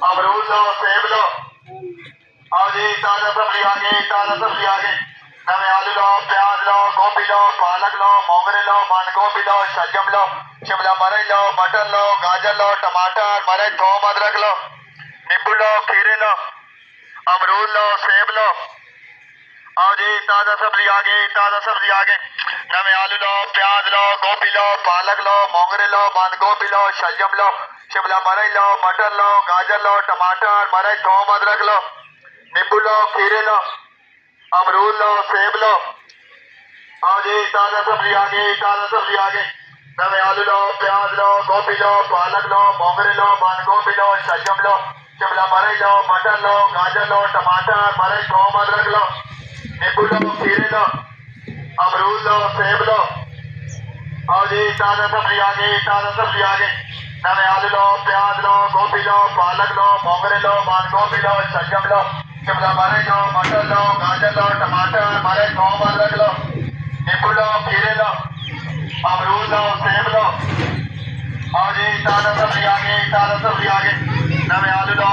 अमरूद लो, सेब लो। आओ जी, ताजा सब्जी आ गई, ताजा सब्जी आ गई। नवे आलू लो, प्याज लो, गोभी लो, पालक लो, मोगरे लो, बंद गोभी लो, शलजम लो, शिमला मिर्च लो, मटर लो, गाजर लो, टमाटर, मिर्च, थोम, अदरक लो, नींबू लो, खीरे लो, अमरूद लो, सेब लो। आओ जी, ताजा सब्जी आ गई, ताजा सब्जी आ गई। नवे आलू लो, प्याज लो, गोभी लो, पालक लो, मोगरे लो, बंद गोभी लो, शलजम लो, शिमला मिर्च लो, मटर लो, गाजर लो, टमाटर, मिर्च, थोम, अदरक लो, नींबू लो, खीरे लो, अमरूद लो, सेब लो। आओ जी, ताजा सब्जी आ गई, ताजा सब्जी आ गई। नवे आलू लो, प्याज लो, गोभी लो, पालक लो, मोगरे लो, बंद गोभी लो, शलजम लो, शिमला मिर्च लो, मटर लो, गाजर लो, टमाटर, मिर्च, थोम, अदरक लो, नींबू लो, खीरे लो, अमरूद लो, सेब लो। आओ जी, ताजा सब्जी आ गई, ताजा सब्जी आ गई। नवे आलू लो, प्याज लो, गोभी लो, पालक लो, मोगरे लो, बंद गोभी लो, शलजम लो, शिमला मिर्च लो, मटर लो, गाजर लो, टमाटर, मिर्च, थोम, अदरक लो, नींबू लो, खीरे लो, अमरूद लो, सेब लो। आओ जी, ताजा सब्जी आ गई, ताजा सब्जी आ गई। नवे आलू लो,